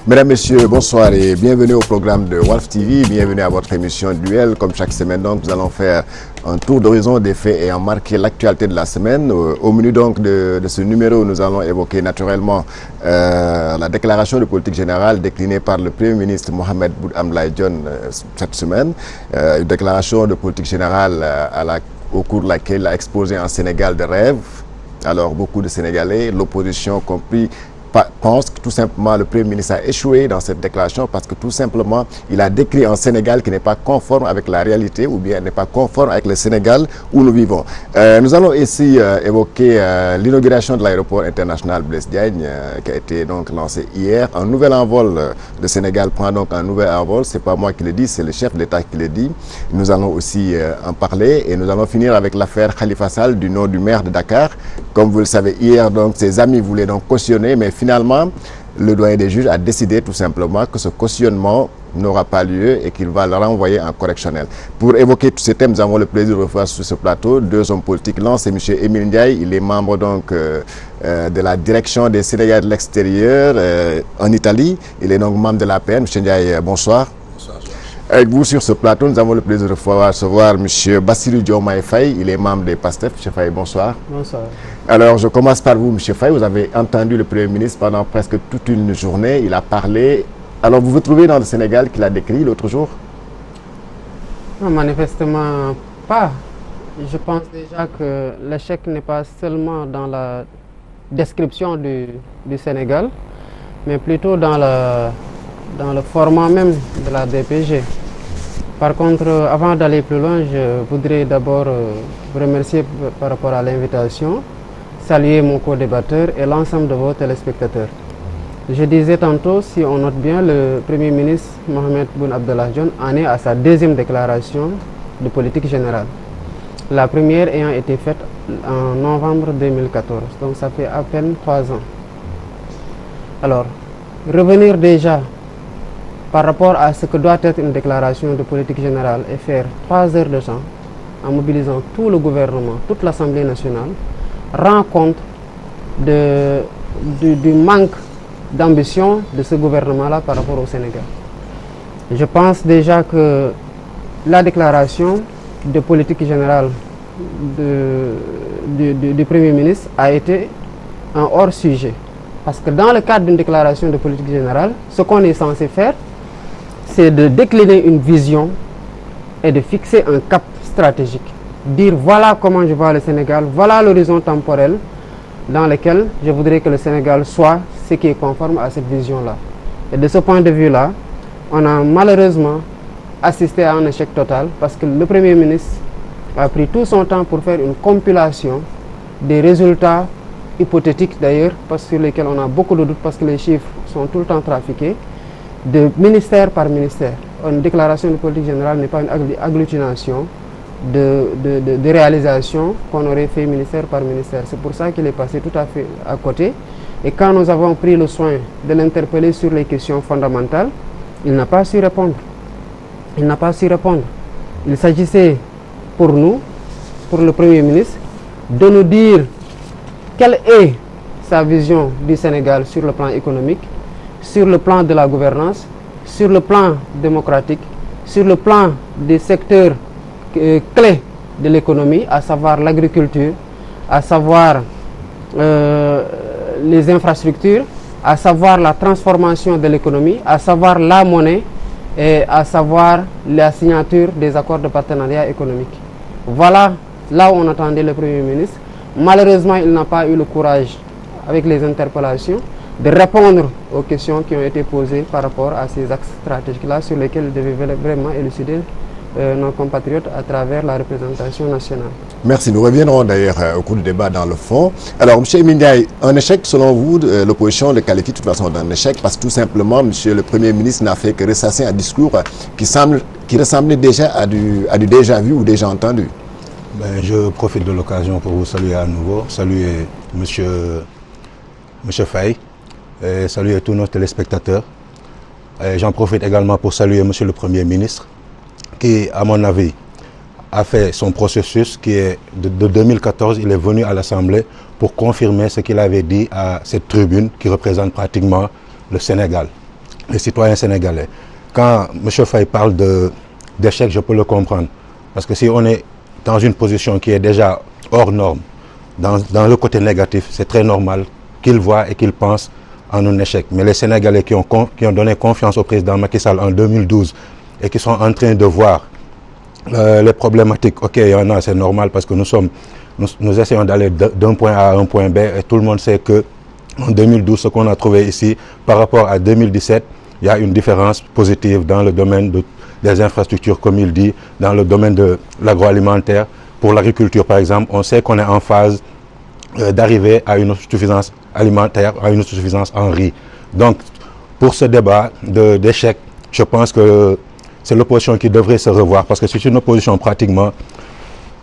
Mesdames, Messieurs, bonsoir et bienvenue au programme de Walf TV. Bienvenue à votre émission Duel. Comme chaque semaine, donc, nous allons faire un tour d'horizon des faits et en marquer l'actualité de la semaine. Au menu donc de ce numéro, nous allons évoquer naturellement la déclaration de politique générale déclinée par le Premier ministre Mohamed Boun Abdallah Dionne cette semaine. Une déclaration de politique générale au cours de laquelle il a exposé un Sénégal de rêve. Alors, beaucoup de Sénégalais, l'opposition compris, pense que tout simplement le Premier ministre a échoué dans cette déclaration parce que tout simplement il a décrit un Sénégal qui n'est pas conforme avec la réalité ou bien n'est pas conforme avec le Sénégal où nous vivons. Nous allons ici évoquer l'inauguration de l'aéroport international Blaise Diagne qui a été donc lancé hier. Un nouvel envol, le Sénégal prend donc un nouvel envol, c'est pas moi qui le dis, c'est le chef d'État qui le dit. Nous allons aussi en parler et nous allons finir avec l'affaire Khalifa Sall du nom du maire de Dakar. Comme vous le savez, hier donc ses amis voulaient donc cautionner, mais finalement, le doyen des juges a décidé tout simplement que ce cautionnement n'aura pas lieu et qu'il va le renvoyer en correctionnel. Pour évoquer tous ces thèmes, nous avons le plaisir de revoir sur ce plateau deux hommes politiques. L'un, c'est M. Émile Ndiaye, il est membre donc de la direction des Sénégalais de l'extérieur en Italie. Il est donc membre de l'APN. M. Ndiaye, bonsoir. Avec vous sur ce plateau, nous avons le plaisir de recevoir M. Bassirou Diomaye Faye, il est membre des PASTEF. M. Faye, bonsoir. Bonsoir. Alors, je commence par vous, M. Faye. Vous avez entendu le Premier ministre pendant presque toute une journée. Il a parlé. Alors, vous vous trouvez dans le Sénégal qu'il a décrit l'autre jour? Non, manifestement pas. Je pense déjà que l'échec n'est pas seulement dans la description du Sénégal, mais plutôt dans le format même de la DPG. Par contre, avant d'aller plus loin, je voudrais d'abord vous remercier par rapport à l'invitation, saluer mon co-débatteur et l'ensemble de vos téléspectateurs. Je disais tantôt, si on note bien, le Premier ministre Mohamed Boun Abdallah Dionne en est à sa deuxième déclaration de politique générale. La première ayant été faite en novembre 2014, donc ça fait à peine 3 ans. Alors, revenir déjà par rapport à ce que doit être une déclaration de politique générale et faire 3 heures de temps en mobilisant tout le gouvernement, toute l'Assemblée nationale, rend compte du manque d'ambition de ce gouvernement-là par rapport au Sénégal. Je pense déjà que la déclaration de politique générale du Premier ministre a été un hors-sujet. Parce que dans le cadre d'une déclaration de politique générale, ce qu'on est censé faire, c'est de décliner une vision et de fixer un cap stratégique. Dire voilà comment je vois le Sénégal, voilà l'horizon temporel dans lequel je voudrais que le Sénégal soit ce qui est conforme à cette vision-là. Et de ce point de vue-là, on a malheureusement assisté à un échec total parce que le Premier ministre a pris tout son temps pour faire une compilation des résultats hypothétiques d'ailleurs, sur lesquels on a beaucoup de doutes parce que les chiffres sont tout le temps trafiqués, de ministère par ministère. Une déclaration de politique générale n'est pas une agglutination de réalisations qu'on aurait fait ministère par ministère. C'est pour ça qu'il est passé tout à fait à côté. Et quand nous avons pris le soin de l'interpeller sur les questions fondamentales, il n'a pas su répondre. Il n'a pas su répondre. Il s'agissait pour nous, pour le Premier ministre, de nous dire quelle est sa vision du Sénégal sur le plan économique, sur le plan de la gouvernance, sur le plan démocratique, sur le plan des secteurs clés de l'économie, à savoir l'agriculture, à savoir les infrastructures, à savoir la transformation de l'économie, à savoir la monnaie et à savoir la signature des accords de partenariat économique. Voilà là où on attendait le Premier ministre. Malheureusement, il n'a pas eu le courage, avec les interpellations, de répondre aux questions qui ont été posées par rapport à ces axes stratégiques-là sur lesquels il devait vraiment élucider nos compatriotes à travers la représentation nationale. Merci. Nous reviendrons d'ailleurs au cours du débat dans le fond. Alors, M. Émile Ndiaye, un échec, selon vous, l'opposition le qualifie de toute façon d'un échec parce que tout simplement, M. le Premier ministre n'a fait que ressasser un discours qui ressemblait déjà à du déjà vu ou déjà entendu. Je profite de l'occasion pour vous saluer à nouveau, saluer M. Faye, et saluer tous nos téléspectateurs. J'en profite également pour saluer M. le Premier ministre qui, à mon avis, a fait son processus qui est de 2014. Il est venu à l'Assemblée pour confirmer ce qu'il avait dit à cette tribune qui représente pratiquement le Sénégal. les citoyens sénégalais. Quand M. Faye parle d'échec, je peux le comprendre. Parce que si on est dans une position qui est déjà hors norme, dans le côté négatif, c'est très normal qu'ils voient et qu'ils pensent en un échec. Mais les Sénégalais qui ont donné confiance au président Macky Sall en 2012 et qui sont en train de voir les problématiques, ok, il y en a, c'est normal parce que nous essayons d'aller d'un point A à un point B et tout le monde sait que en 2012, ce qu'on a trouvé ici, par rapport à 2017, il y a une différence positive dans le domaine des infrastructures, comme il dit, dans le domaine de l'agroalimentaire. Pour l'agriculture, par exemple, on sait qu'on est en phase d'arriver à une autosuffisance alimentaire, à une autosuffisance en riz. Donc, pour ce débat d'échec, je pense que c'est l'opposition qui devrait se revoir, parce que c'est une opposition pratiquement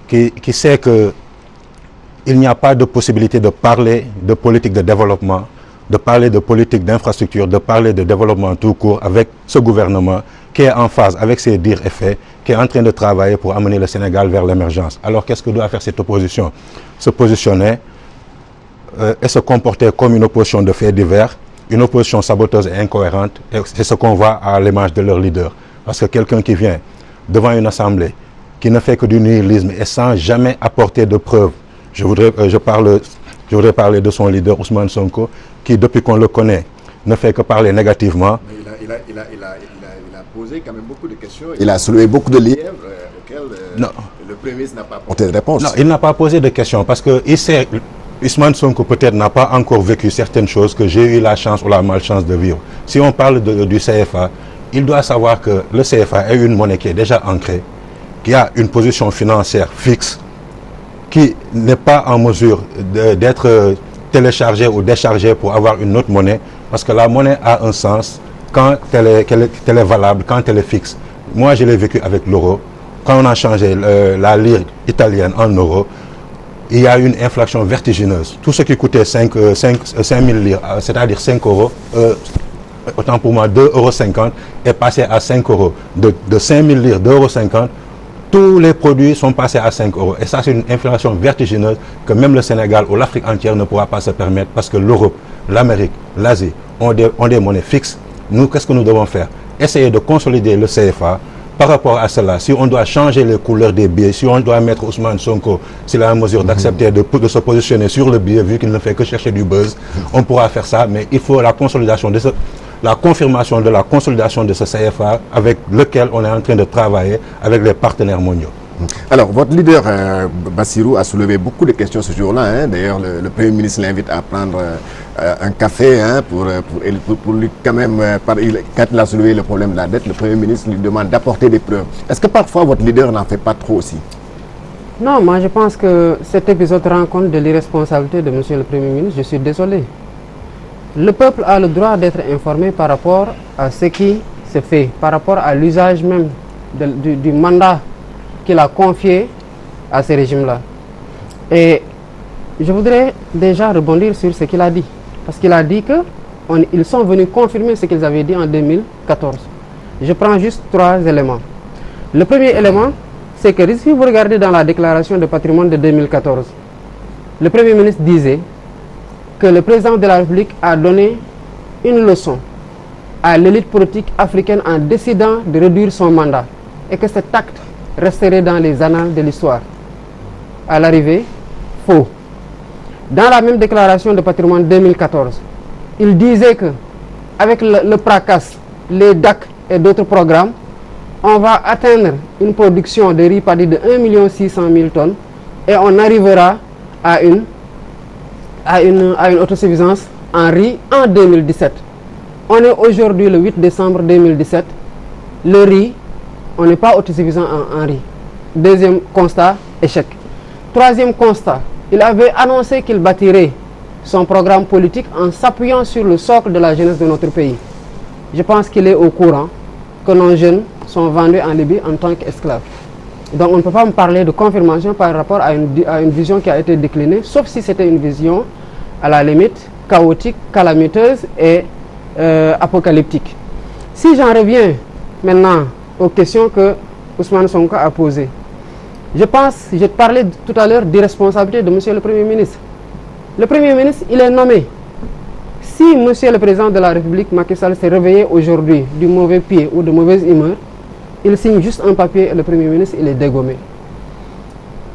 qui sait qu'il n'y a pas de possibilité de parler de politique de développement, de parler de politique d'infrastructure, de parler de développement tout court avec ce gouvernement qui est en phase avec ses dires et faits, qui est en train de travailler pour amener le Sénégal vers l'émergence. Alors qu'est-ce que doit faire cette opposition? Se positionner et se comporter comme une opposition de faits divers, une opposition saboteuse et incohérente, et c'est ce qu'on voit à l'image de leur leader. Parce que quelqu'un qui vient devant une assemblée, qui ne fait que du nihilisme et sans jamais apporter de preuves, je voudrais parler de son leader Ousmane Sonko, qui depuis qu'on le connaît, ne fait que parler négativement. Mais il a posé quand même beaucoup de questions. Il a soulevé beaucoup de lièvres auxquels le Premier ministre n'a pas apporté de réponse. Non, il n'a pas posé de questions parce que il sait, Ousmane Sonko peut-être n'a pas encore vécu certaines choses que j'ai eu la chance ou la malchance de vivre. Si on parle du CFA, il doit savoir que le CFA est une monnaie qui est déjà ancrée, qui a une position financière fixe, qui n'est pas en mesure d'être téléchargée ou déchargée pour avoir une autre monnaie, parce que la monnaie a un sens quand elle est valable, quand elle est fixe. Moi, je l'ai vécu avec l'euro. Quand on a changé la lire italienne en euros, il y a une inflation vertigineuse. Tout ce qui coûtait 5 000 lire, c'est-à-dire 5 euros, autant pour moi 2,50 €, est passé à 5 €. De 5 000 lire, 2,50 €, tous les produits sont passés à 5 €. Et ça, c'est une inflation vertigineuse que même le Sénégal ou l'Afrique entière ne pourra pas se permettre parce que l'Europe, l'Amérique, l'Asie ont des monnaies fixes. Nous, qu'est-ce que nous devons faire? Essayer de consolider le CFA. Par rapport à cela, si on doit changer les couleurs des billets, si on doit mettre Ousmane Sonko, s'il a la mesure d'accepter de se positionner sur le billet, vu qu'il ne fait que chercher du buzz, on pourra faire ça, mais il faut la consolidation la confirmation de la consolidation de ce CFA avec lequel on est en train de travailler avec les partenaires mondiaux. Alors, votre leader, Bassirou, a soulevé beaucoup de questions ce jour-là. Hein. D'ailleurs, le Premier ministre l'invite à prendre un café pour lui, quand même, quand il a soulevé le problème de la dette, le Premier ministre lui demande d'apporter des preuves. Est-ce que parfois votre leader n'en fait pas trop aussi? Non, moi je pense que cet épisode rend compte de l'irresponsabilité de M. le Premier ministre. Je suis désolé. Le peuple a le droit d'être informé par rapport à ce qui se fait, par rapport à l'usage même du mandat qu'il a confié à ces régimes-là. Et je voudrais déjà rebondir sur ce qu'il a dit. Parce qu'il a dit qu'ils sont venus confirmer ce qu'ils avaient dit en 2014. Je prends juste 3 éléments. Le premier élément, c'est que si vous regardez dans la déclaration de patrimoine de 2014, le Premier ministre disait que le président de la République a donné une leçon à l'élite politique africaine en décidant de réduire son mandat et que cet acte resterait dans les annales de l'histoire. À l'arrivée, faux. Dans la même déclaration de patrimoine 2014, il disait que avec le PRACAS, les DAC et d'autres programmes, on va atteindre une production de riz paddy de 1 600 000 tonnes et on arrivera à une autosuffisance en riz en 2017. On est aujourd'hui le 8 décembre 2017. Le riz, on n'est pas autosuffisant en riz. Deuxième constat, échec. Troisième constat, il avait annoncé qu'il bâtirait son programme politique en s'appuyant sur le socle de la jeunesse de notre pays. Je pense qu'il est au courant que nos jeunes sont vendus en Libye en tant qu'esclaves. Donc on ne peut pas me parler de confirmation par rapport à une vision qui a été déclinée, sauf si c'était une vision à la limite chaotique, calamiteuse et apocalyptique. Si j'en reviens maintenant aux questions que Ousmane Sonko a posées, je parlais tout à l'heure d'irresponsabilité de M. le Premier ministre. Le Premier ministre, il est nommé. si Monsieur le Président de la République, Macky Sall, s'est réveillé aujourd'hui du mauvais pied ou de mauvaise humeur, il signe juste un papier et le Premier ministre, il est dégommé.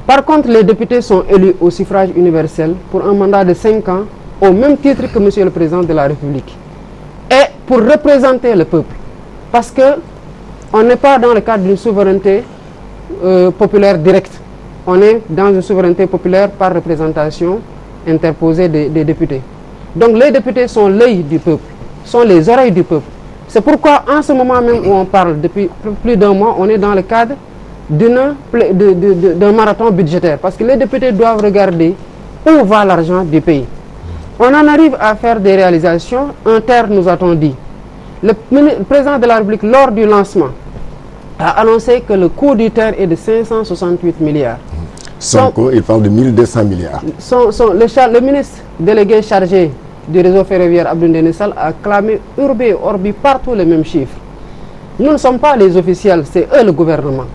Par contre, les députés sont élus au suffrage universel pour un mandat de 5 ans, au même titre que Monsieur le Président de la République. Et pour représenter le peuple. Parce qu'on n'est pas dans le cadre d'une souveraineté populaire directe. On est dans une souveraineté populaire par représentation interposée des députés. Donc les députés sont l'œil du peuple, sont les oreilles du peuple. C'est pourquoi en ce moment même où on parle, depuis plus d'un mois, on est dans le cadre d'un marathon budgétaire. Parce que les députés doivent regarder où va l'argent du pays. On en arrive à faire des réalisations. Un terre nous a-t-on dit. Le président de la République, lors du lancement, a annoncé que le coût du terre est de 568 milliards. Sonko, il parle de 1200 milliards. Le ministre délégué chargé du réseau ferroviaire Abdou Nessal a clamé urbe et orbi partout les mêmes chiffres. Nous ne sommes pas les officiels, c'est eux le gouvernement.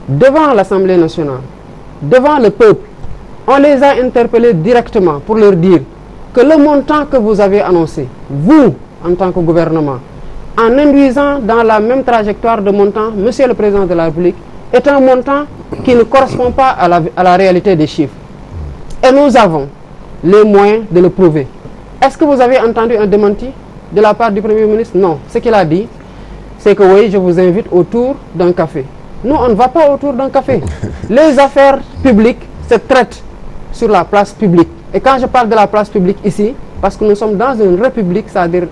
Devant l'Assemblée nationale, devant le peuple, on les a interpellés directement pour leur dire que le montant que vous avez annoncé, vous, en tant que gouvernement, en induisant dans la même trajectoire de montant, Monsieur le Président de la République, est un montant qui ne correspond pas à la réalité des chiffres. Et nous avons les moyens de le prouver. Est-ce que vous avez entendu un démenti de la part du Premier ministre? Non. Ce qu'il a dit, c'est que oui, je vous invite autour d'un café. Nous, on ne va pas autour d'un café. Les affaires publiques se traitent sur la place publique. Et quand je parle de la place publique ici, parce que nous sommes dans une république, c'est-à-dire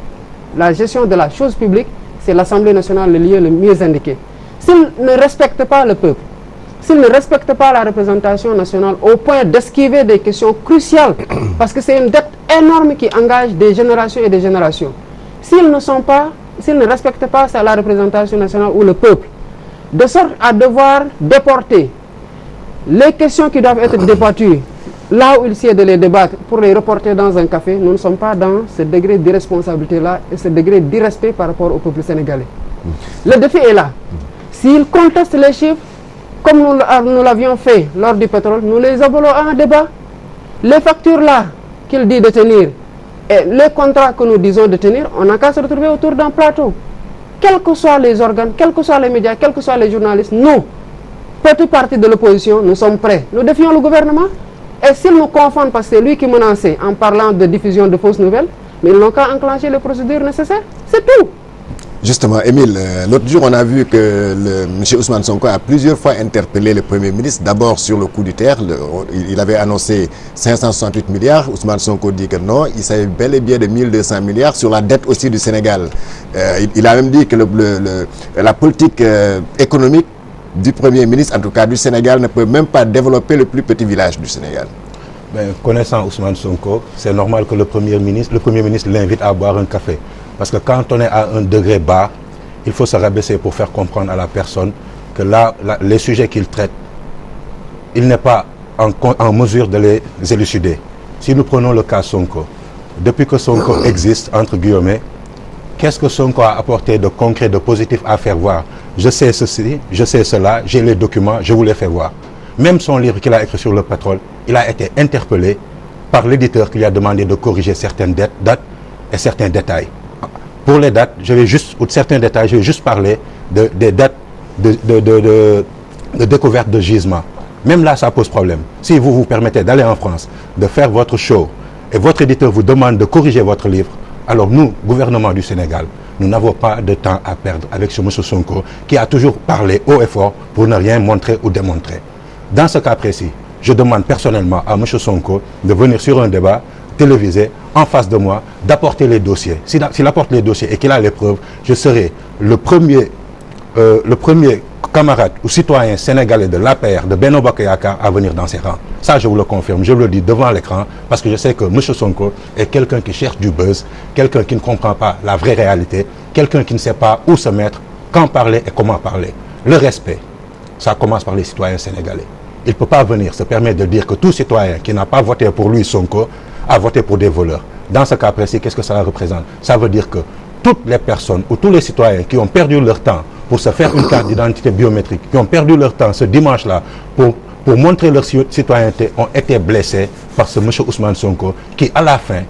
la gestion de la chose publique, c'est l'Assemblée nationale le lieu le mieux indiqué. S'ils ne respectent pas le peuple, s'ils ne respectent pas la représentation nationale au point d'esquiver des questions cruciales, parce que c'est une dette énorme qui engage des générations et des générations. S'ils ne respectent pas la représentation nationale ou le peuple, de sorte à devoir déporter les questions qui doivent être débattues, là où il sied de les débattre, pour les reporter dans un café, nous ne sommes pas dans ce degré d'irresponsabilité-là et ce degré d'irrespect par rapport au peuple sénégalais. Le défi est là. S'ils contestent les chiffres, comme nous l'avions fait lors du pétrole, nous les appelons à un débat. Les factures-là qu'il dit de tenir et les contrats que nous disons de tenir, on n'a qu'à se retrouver autour d'un plateau. Quels que soient les organes, quels que soient les médias, quels que soient les journalistes, nous, petite partie de l'opposition, nous sommes prêts. Nous défions le gouvernement. Et s'ils nous confondent, parce que c'est lui qui menaçait en parlant de diffusion de fausses nouvelles, mais ils n'ont qu'à enclencher les procédures nécessaires. C'est tout. Justement, Émile, l'autre jour, on a vu que M. Ousmane Sonko a plusieurs fois interpellé le Premier ministre, d'abord sur le coût du terre. Il avait annoncé 568 milliards. Ousmane Sonko dit que non, il savait bel et bien de 1200 milliards sur la dette aussi du Sénégal. Il a même dit que la politique économique du Premier ministre, en tout cas du Sénégal, ne peut même pas développer le plus petit village du Sénégal. Connaissant Ousmane Sonko, c'est normal que le Premier ministre l'invite à boire un café. Parce que quand on est à un degré bas, il faut se rabaisser pour faire comprendre à la personne que les sujets qu'il traite, il n'est pas en mesure de les élucider. Si nous prenons le cas Sonko, depuis que Sonko existe, entre guillemets, qu'est-ce que Sonko a apporté de concret, de positif à faire voir? Je sais ceci, je sais cela, j'ai les documents, je vous les fais voir. Même son livre qu'il a écrit sur le pétrole, il a été interpellé par l'éditeur qui lui a demandé de corriger certaines dates et certains détails. Pour les dates, ou certains détails, je vais juste parler des dates de découverte de gisement. Même là, ça pose problème. Si vous vous permettez d'aller en France, de faire votre show, et votre éditeur vous demande de corriger votre livre, alors nous, gouvernement du Sénégal, nous n'avons pas de temps à perdre avec ce M. Sonko qui a toujours parlé haut et fort pour ne rien montrer ou démontrer. Dans ce cas précis, je demande personnellement à M. Sonko de venir sur un débat télévisé en face de moi, d'apporter les dossiers. S'il apporte les dossiers et qu'il a les preuves, je serai le premier camarade ou citoyen sénégalais de l'APR, de Benno Bokk Yakaar, à venir dans ses rangs. Ça, je vous le confirme, je vous le dis devant l'écran, parce que je sais que M. Sonko est quelqu'un qui cherche du buzz, quelqu'un qui ne comprend pas la vraie réalité, quelqu'un qui ne sait pas où se mettre, quand parler et comment parler. Le respect, ça commence par les citoyens sénégalais. Il ne peut pas venir se permettre de dire que tout citoyen qui n'a pas voté pour lui, Sonko, a voté pour des voleurs. Dans ce cas précis, qu'est-ce que ça représente? Ça veut dire que toutes les personnes ou tous les citoyens qui ont perdu leur temps pour se faire une carte d'identité biométrique, qui ont perdu leur temps ce dimanche-là pour montrer leur citoyenneté, ont été blessés par ce M. Ousmane Sonko qui, à la fin,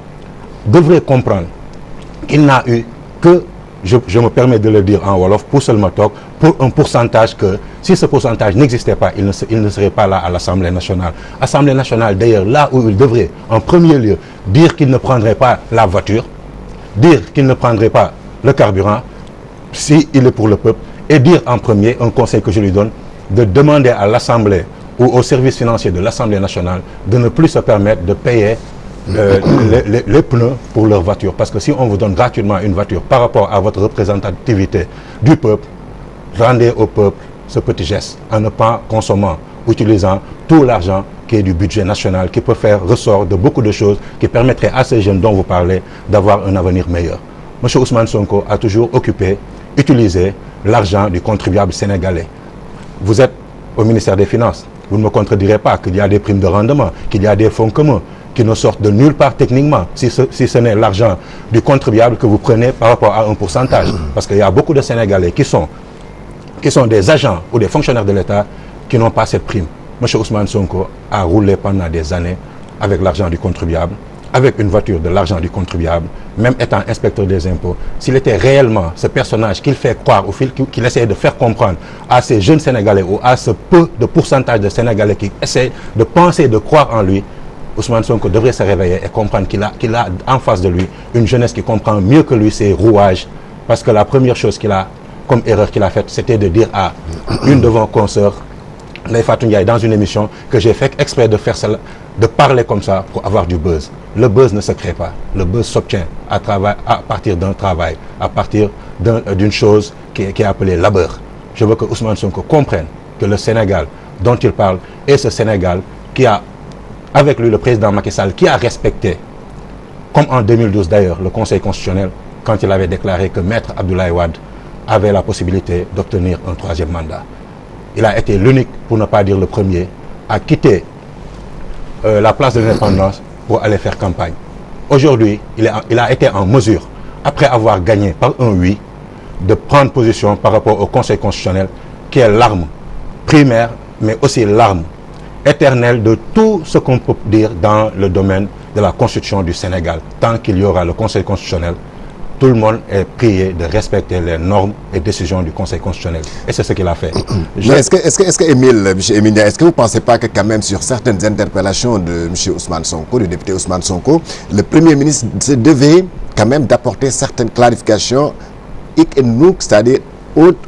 devrait comprendre il n'a eu que, je me permets de le dire en Wolof, pour seulement talk, pour un pourcentage que, si ce pourcentage n'existait pas, il ne serait pas là à l'Assemblée nationale. Assemblée nationale, d'ailleurs, là où il devrait, en premier lieu, dire qu'il ne prendrait pas la voiture, dire qu'il ne prendrait pas le carburant, s'il est pour le peuple, et dire en premier, un conseil que je lui donne, de demander à l'Assemblée ou au service financier de l'Assemblée nationale de ne plus se permettre de payer les pneus pour leur voiture. Parce que si on vous donne gratuitement une voiture par rapport à votre représentativité du peuple, rendez au peuple ce petit geste en ne pas consommant, utilisant tout l'argent qui est du budget national, qui peut faire ressort de beaucoup de choses qui permettraient à ces jeunes dont vous parlez d'avoir un avenir meilleur. M. Ousmane Sonko a toujours utilisé l'argent du contribuable sénégalais. Vous êtes au ministère des Finances. Vous ne me contredirez pas qu'il y a des primes de rendement, qu'il y a des fonds communs qui ne sortent de nulle part techniquement, si ce n'est l'argent du contribuable que vous prenez par rapport à un pourcentage. Parce qu'il y a beaucoup de Sénégalais qui sont des agents ou des fonctionnaires de l'État qui n'ont pas cette prime. M. Ousmane Sonko a roulé pendant des années avec l'argent du contribuable, avec une voiture de l'argent du contribuable, même étant inspecteur des impôts. S'il était réellement ce personnage qu'il fait croire ou qu'il essaie de faire comprendre à ces jeunes Sénégalais ou à ce peu de pourcentage de Sénégalais qui essaient de penser, de croire en lui, Ousmane Sonko devrait se réveiller et comprendre qu'il a en face de lui une jeunesse qui comprend mieux que lui ses rouages. Parce que la première chose comme erreur qu'il a faite, c'était de dire à une de vos consoeurs, Ndeye Fatou Ndiaye, dans une émission, que j'ai fait exprès de faire cela, de parler comme ça pour avoir du buzz. Le buzz ne se crée pas. Le buzz s'obtient à partir d'un travail, à partir d'une chose qui est appelée labeur. Je veux que Ousmane Sonko comprenne que le Sénégal dont il parle est ce Sénégal qui a, avec lui, le président Macky Sall, qui a respecté, comme en 2012 d'ailleurs, le Conseil constitutionnel, quand il avait déclaré que Maître Abdoulaye Wade avait la possibilité d'obtenir un troisième mandat. Il a été l'unique, pour ne pas dire le premier, à quitter la place de l'indépendance pour aller faire campagne. Aujourd'hui, il a été en mesure, après avoir gagné par un oui, de prendre position par rapport au Conseil constitutionnel, qui est l'arme primaire, mais aussi l'arme éternelle de tout ce qu'on peut dire dans le domaine de la Constitution du Sénégal. Tant qu'il y aura le Conseil constitutionnel, tout le monde est prié de respecter les normes et décisions du Conseil constitutionnel. Et c'est ce qu'il a fait. Est-ce que M. Emilia, est-ce que vous ne pensez pas que quand même sur certaines interpellations de M. Ousmane Sonko, du député Ousmane Sonko, le Premier ministre devait quand même d'apporter certaines clarifications, c'est-à-dire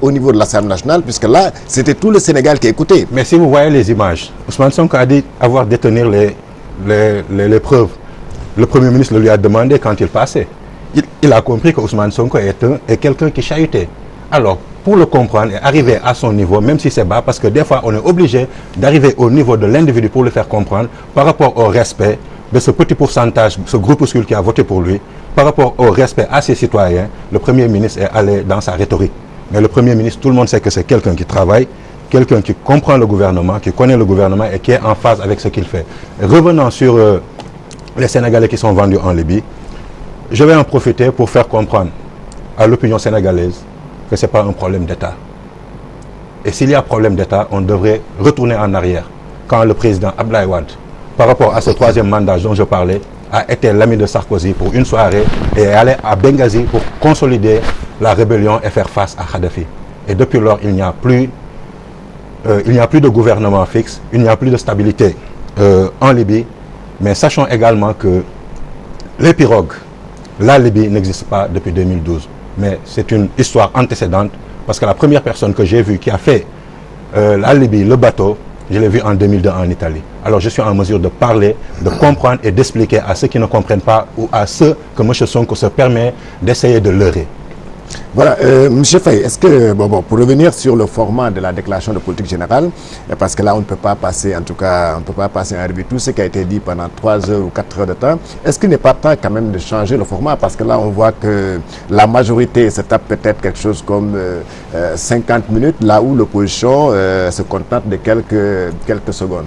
au niveau de l'Assemblée nationale, puisque là, c'était tout le Sénégal qui écoutait. Mais si vous voyez les images, Ousmane Sonko a dit avoir détenir les preuves. Le Premier ministre le lui a demandé quand il passait. Il a compris que Ousmane Sonko est quelqu'un qui chahutait. Alors, pour le comprendre et arriver à son niveau, même si c'est bas, parce que des fois, on est obligé d'arriver au niveau de l'individu pour le faire comprendre, par rapport au respect de ce petit pourcentage, ce groupuscule qui a voté pour lui, par rapport au respect à ses citoyens, le Premier ministre est allé dans sa rhétorique. Mais le Premier ministre, tout le monde sait que c'est quelqu'un qui travaille, quelqu'un qui comprend le gouvernement, qui connaît le gouvernement et qui est en phase avec ce qu'il fait. Revenons sur les Sénégalais qui sont vendus en Libye. Je vais en profiter pour faire comprendre à l'opinion sénégalaise que ce n'est pas un problème d'État. Et s'il y a problème d'État, on devrait retourner en arrière. Quand le président Abdoulaye Wade, par rapport à ce troisième mandat dont je parlais, a été l'ami de Sarkozy pour une soirée et est allé à Benghazi pour consolider la rébellion et faire face à Kadhafi. Et depuis lors, il n'y a plus de gouvernement fixe, il n'y a plus de stabilité en Libye. Mais sachons également que les pirogues, la Libye n'existe pas depuis 2012. Mais c'est une histoire antécédente parce que la première personne que j'ai vue qui a fait la Libye, le bateau, je l'ai vu en 2002 en Italie. Alors je suis en mesure de parler, de comprendre et d'expliquer à ceux qui ne comprennent pas ou à ceux que M. Sonko se permet d'essayer de leurrer. Voilà, M. Faye, est-ce que, pour revenir sur le format de la déclaration de politique générale, parce que là on ne peut pas passer, en tout cas, on ne peut pas passer en revue tout ce qui a été dit pendant 3 heures ou 4 heures de temps, est-ce qu'il n'est pas temps quand même de changer le format? Parce que là on voit que la majorité se tape peut-être quelque chose comme 50 minutes, là où l'opposition se contente de quelques secondes.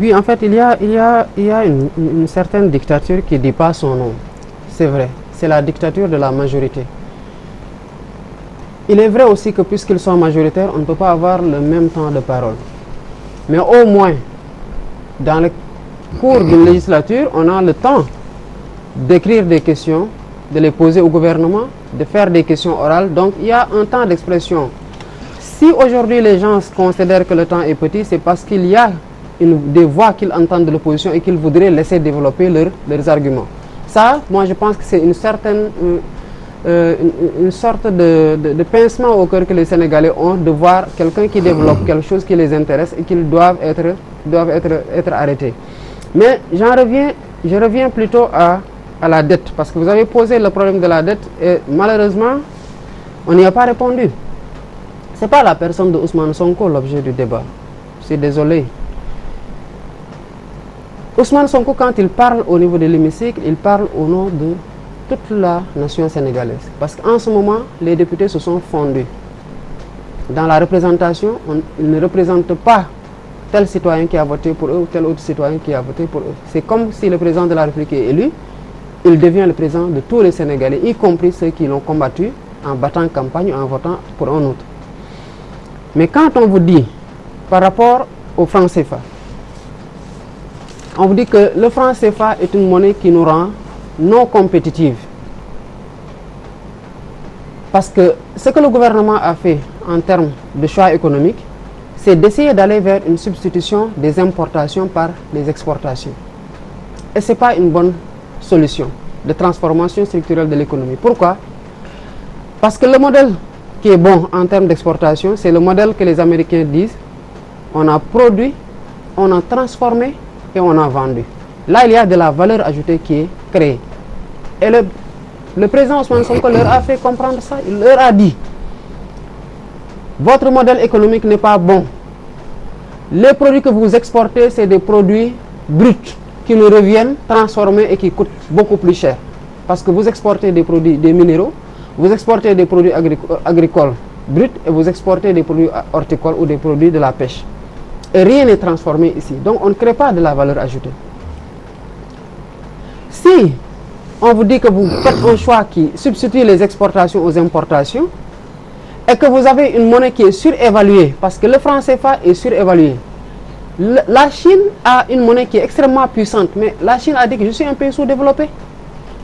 Oui, en fait, il y a une certaine dictature qui ne dit pas son nom. C'est vrai, c'est la dictature de la majorité. Il est vrai aussi que puisqu'ils sont majoritaires, on ne peut pas avoir le même temps de parole. Mais au moins, dans le cours d'une législature, on a le temps d'écrire des questions de les poser au gouvernement, de faire des questions orales. Donc il y a un temps d'expression. Si aujourd'hui les gens considèrent que le temps est petit, c'est parce qu'il y a des voix qu'ils entendent de l'opposition et qu'ils voudraient laisser développer leurs arguments. Ça, moi je pense que c'est une sorte de pincement au cœur que les Sénégalais ont de voir quelqu'un qui développe quelque chose qui les intéresse et qu'ils doivent être arrêtés. Mais je reviens plutôt à la dette, parce que vous avez posé le problème de la dette et malheureusement, on n'y a pas répondu. Ce n'est pas la personne de Ousmane Sonko l'objet du débat. Je suis désolé. Ousmane Sonko, quand il parle au niveau de l'hémicycle, il parle au nom de toute la nation sénégalaise. Parce qu'en ce moment, les députés se sont fondus. Dans la représentation, ils ne représentent pas tel citoyen qui a voté pour eux ou tel autre citoyen qui a voté pour eux. C'est comme si le président de la République est élu, il devient le président de tous les Sénégalais, y compris ceux qui l'ont combattu en battant campagne, en votant pour un autre. Mais quand on vous dit, par rapport au franc CFA, on vous dit que le franc CFA est une monnaie qui nous rend non compétitive. Parce que ce que le gouvernement a fait en termes de choix économiques, c'est d'essayer d'aller vers une substitution des importations par les exportations. Et ce n'est pas une bonne solution de transformation structurelle de l'économie. Pourquoi? Parce que le modèle qui est bon en termes d'exportation, c'est le modèle que les Américains disent, on a produit, on a transformé et on a vendu. Là, il y a de la valeur ajoutée qui est créée. Et le président Ousmane Sonko leur a fait comprendre ça. Il leur a dit, votre modèle économique n'est pas bon. Les produits que vous exportez, c'est des produits bruts qui nous reviennent transformés et qui coûtent beaucoup plus cher. Parce que vous exportez des produits, des minéraux, vous exportez des produits agricoles bruts et vous exportez des produits horticoles ou des produits de la pêche. Et rien n'est transformé ici. Donc on ne crée pas de la valeur ajoutée. Si on vous dit que vous faites un choix qui substitue les exportations aux importations et que vous avez une monnaie qui est surévaluée, parce que le franc CFA est surévalué. La Chine a une monnaie qui est extrêmement puissante, mais la Chine a dit que je suis un pays sous-développé.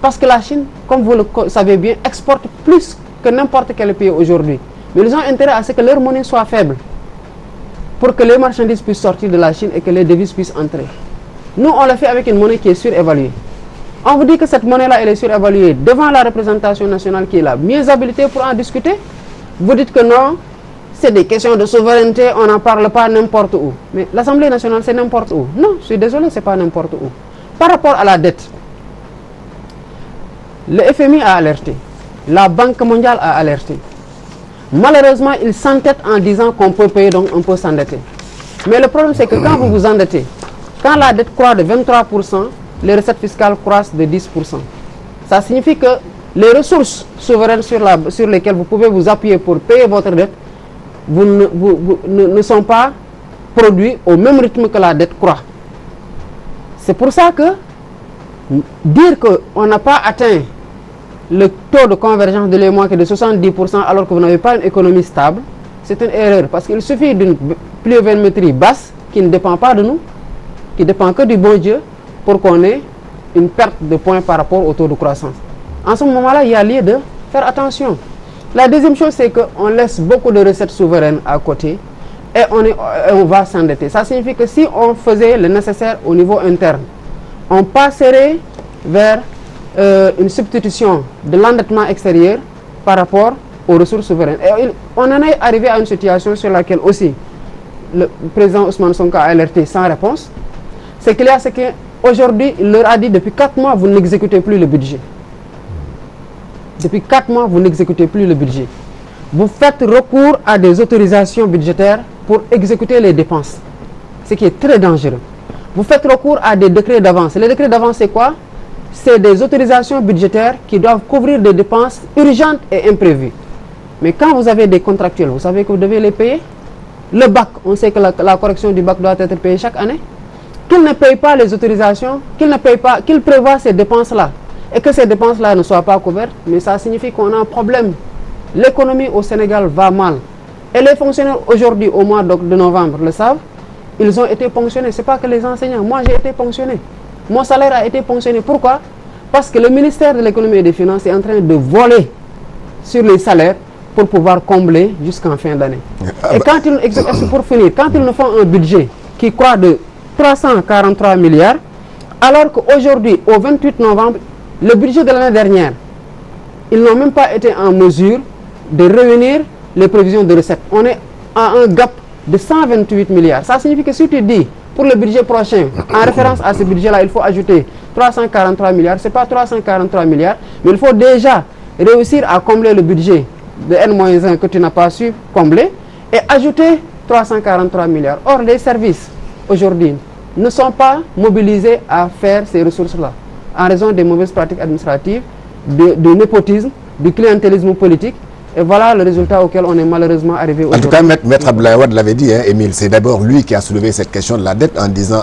Parce que la Chine, comme vous le savez bien, exporte plus que n'importe quel pays aujourd'hui. Mais ils ont intérêt à ce que leur monnaie soit faible pour que les marchandises puissent sortir de la Chine et que les devises puissent entrer. Nous, on le fait avec une monnaie qui est surévaluée. On vous dit que cette monnaie-là, elle est surévaluée devant la représentation nationale qui est là, mieux habilitée pour en discuter. Vous dites que non, c'est des questions de souveraineté, on n'en parle pas n'importe où. Mais l'Assemblée nationale, c'est n'importe où. Non, je suis désolé, ce n'est pas n'importe où. Par rapport à la dette, le FMI a alerté, la Banque mondiale a alerté. Malheureusement, ils s'entêtent en disant qu'on peut payer, donc on peut s'endetter. Mais le problème, c'est que quand vous vous endettez, quand la dette croît de 23%, les recettes fiscales croissent de 10%. Ça signifie que les ressources souveraines sur lesquelles vous pouvez vous appuyer pour payer votre dette ne sont pas produits au même rythme que la dette croît. C'est pour ça que dire qu'on n'a pas atteint le taux de convergence de l'UEMOA qui est de 70% alors que vous n'avez pas une économie stable, c'est une erreur. Parce qu'il suffit d'une pluviométrie basse qui ne dépend pas de nous, qui dépend que du bon Dieu, pour qu'on ait une perte de points par rapport au taux de croissance. En ce moment-là, il y a lieu de faire attention. La deuxième chose, c'est qu'on laisse beaucoup de recettes souveraines à côté et on va s'endetter. Ça signifie que si on faisait le nécessaire au niveau interne, on passerait vers une substitution de l'endettement extérieur par rapport aux ressources souveraines. Et on en est arrivé à une situation sur laquelle aussi le président Ousmane Sonko a alerté sans réponse. C'est qu'il y a ce qu'aujourd'hui, il leur a dit depuis 4 mois, vous n'exécutez plus le budget. Depuis 4 mois, vous n'exécutez plus le budget. Vous faites recours à des autorisations budgétaires pour exécuter les dépenses, ce qui est très dangereux. Vous faites recours à des décrets d'avance. Les décrets d'avance, c'est quoi? C'est des autorisations budgétaires qui doivent couvrir des dépenses urgentes et imprévues. Mais quand vous avez des contractuels, vous savez que vous devez les payer. Le bac, on sait que la correction du bac doit être payée chaque année. Qu'ils ne payent pas les autorisations, qu'ils prévoient ces dépenses-là et que ces dépenses-là ne soient pas couvertes, mais ça signifie qu'on a un problème. L'économie au Sénégal va mal. Et les fonctionnaires aujourd'hui, au mois de novembre, le savent, ils ont été ponctionnés. Ce n'est pas que les enseignants. Moi, j'ai été ponctionné. Mon salaire a été ponctionné. Pourquoi? Parce que le ministère de l'économie et des finances est en train de voler sur les salaires pour pouvoir combler jusqu'en fin d'année. Et quand pour finir, quand ils nous font un budget qui croît de 343 milliards, alors qu'aujourd'hui, au 28 novembre, le budget de l'année dernière, ils n'ont même pas été en mesure de réunir les prévisions de recettes. On est à un gap de 128 milliards. Ça signifie que si tu dis, pour le budget prochain, en référence à ce budget-là, il faut ajouter 343 milliards, ce n'est pas 343 milliards, mais il faut déjà réussir à combler le budget de N-1 que tu n'as pas su combler et ajouter 343 milliards. Or, les services, aujourd'hui, ne sont pas mobilisés à faire ces ressources-là, en raison des mauvaises pratiques administratives, du népotisme, du clientélisme politique. Et voilà le résultat auquel on est malheureusement arrivé aujourd'hui. En tout cas, Maître Abdoulaye Wade l'avait dit, hein, Émile, c'est d'abord lui qui a soulevé cette question de la dette en disant,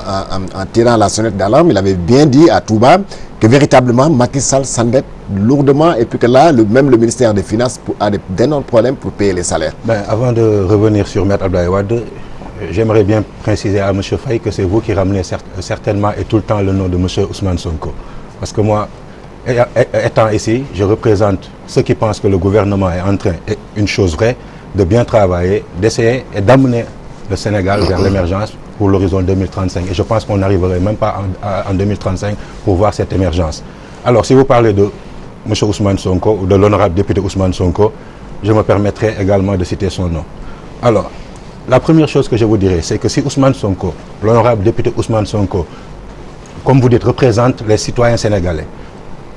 en tirant la sonnette d'alarme, il avait bien dit à tout bas que véritablement Macky Sall s'endette lourdement et puis que là, même le ministère des Finances a d'énormes problèmes pour payer les salaires. Ben, avant de revenir sur Maître Abdoulaye Wade, j'aimerais bien préciser à M. Faye que c'est vous qui ramenez certainement et tout le temps le nom de M. Ousmane Sonko. Parce que moi, étant ici, je représente ceux qui pensent que le gouvernement est en train, et une chose vraie, de bien travailler, d'essayer et d'amener le Sénégal vers l'émergence pour l'horizon 2035. Et je pense qu'on n'arriverait même pas en 2035 pour voir cette émergence. Alors, si vous parlez de M. Ousmane Sonko ou de l'honorable député Ousmane Sonko, je me permettrai également de citer son nom. Alors, la première chose que je vous dirais, c'est que si Ousmane Sonko, l'honorable député Ousmane Sonko, comme vous dites, représente les citoyens sénégalais,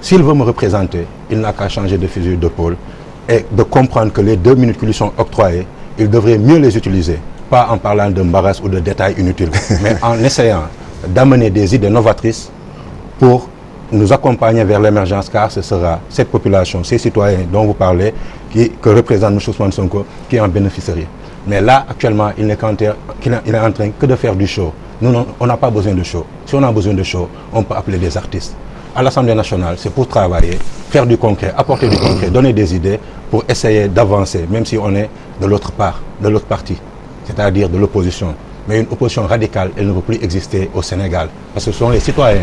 s'il veut me représenter, il n'a qu'à changer de fusil d'épaule et de comprendre que les 2 minutes qui lui sont octroyées, il devrait mieux les utiliser, pas en parlant d'embarras ou de détails inutiles, mais en essayant d'amener des idées novatrices pour nous accompagner vers l'émergence, car ce sera cette population, ces citoyens dont vous parlez, que représente M. Ousmane Sonko, qui en bénéficierait. Mais là, actuellement, il est en train que de faire du show. Nous, on n'a pas besoin de show. Si on a besoin de show, on peut appeler des artistes. À l'Assemblée nationale, c'est pour travailler, faire du concret, apporter du concret, donner des idées pour essayer d'avancer, même si on est de l'autre part, de l'autre partie, c'est-à-dire de l'opposition. Mais une opposition radicale, elle ne peut plus exister au Sénégal. Parce que ce sont les citoyens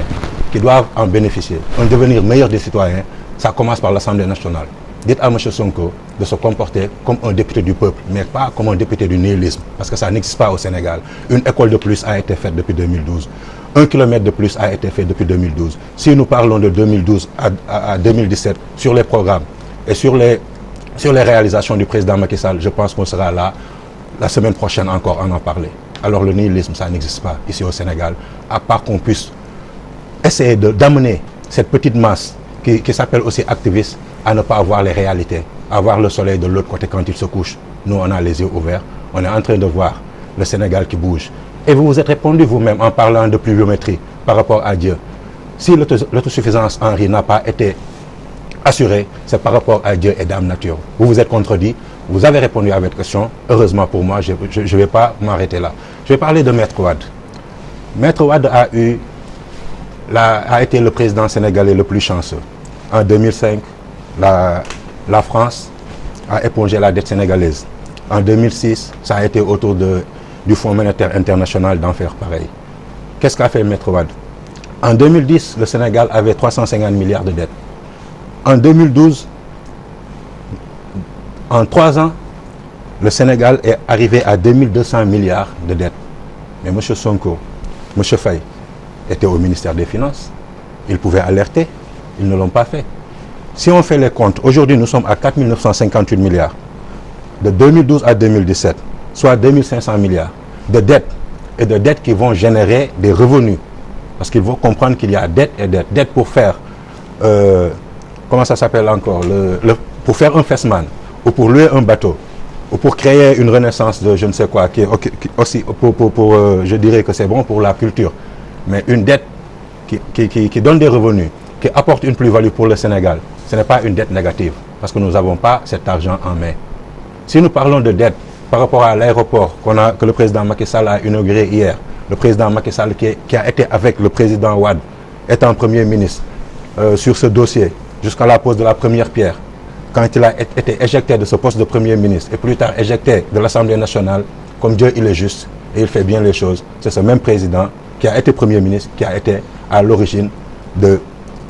qui doivent en bénéficier. Un devenir meilleur des citoyens, ça commence par l'Assemblée nationale. Dites à M. Sonko de se comporter comme un député du peuple, mais pas comme un député du nihilisme, parce que ça n'existe pas au Sénégal. Une école de plus a été faite depuis 2012. 1 kilomètre de plus a été fait depuis 2012. Si nous parlons de 2012 à 2017 sur les programmes et sur les réalisations du président Macky Sall, je pense qu'on sera là la semaine prochaine encore à en parler. Alors le nihilisme, ça n'existe pas ici au Sénégal, à part qu'on puisse essayer d'amener cette petite masse qui s'appelle aussi activiste à ne pas avoir les réalités, à voir le soleil de l'autre côté quand il se couche. Nous, on a les yeux ouverts, on est en train de voir le Sénégal qui bouge. Et vous vous êtes répondu vous-même en parlant de pluviométrie par rapport à Dieu. Si l'autosuffisance en riz n'a pas été assurée, c'est par rapport à Dieu et Dame Nature. Vous vous êtes contredit, vous avez répondu à votre question. Heureusement pour moi, je ne vais pas m'arrêter là. Je vais parler de Maître Wade. Maître Wade a été le président sénégalais le plus chanceux. En 2005, la France a épongé la dette sénégalaise. En 2006, ça a été autour du Fonds monétaire international d'en faire pareil. Qu'est-ce qu'a fait Maître Wade? En 2010, le Sénégal avait 350 milliards de dettes. En 2012, en 3 ans, le Sénégal est arrivé à 2200 milliards de dettes. Mais M. Sonko, M. Faye était au ministère des Finances. Ils pouvaient alerter, ils ne l'ont pas fait. Si on fait les comptes, aujourd'hui nous sommes à 4 958 milliards. De 2012 à 2017, soit 2500 milliards de dettes et de dettes qui vont générer des revenus. Parce qu'il faut comprendre qu'il y a dette et dette. Dette pour faire, comment ça s'appelle encore, pour faire un fessman, ou pour louer un bateau, ou pour créer une renaissance de je ne sais quoi, qui aussi, je dirais que c'est bon pour la culture. Mais une dette qui donne des revenus, qui apporte une plus-value pour le Sénégal, ce n'est pas une dette négative, parce que nous n'avons pas cet argent en main. Si nous parlons de dette par rapport à l'aéroport que le président Macky Sall a inauguré hier, le président Macky Sall qui a été avec le président Wade, étant Premier ministre, sur ce dossier, jusqu'à la pose de la première pierre, quand il a été éjecté de ce poste de Premier ministre, et plus tard éjecté de l'Assemblée nationale, comme Dieu il est juste, et il fait bien les choses, c'est ce même président qui a été Premier ministre, qui a été à l'origine de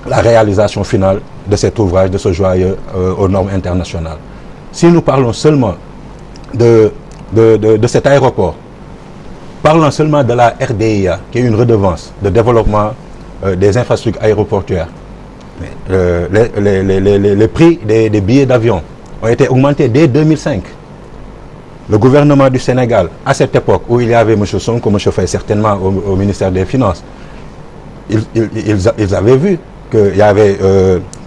la réalisation finale de cet ouvrage, de ce joyeux aux normes internationales. Si nous parlons seulement de cet aéroport, parlons seulement de la RDIA, qui est une redevance de développement des infrastructures aéroportuaires. Les prix des billets d'avion ont été augmentés dès 2005. Le gouvernement du Sénégal, à cette époque où il y avait M. Sonko, M. Faye certainement au ministère des Finances, ils avaient vu qu'il y avait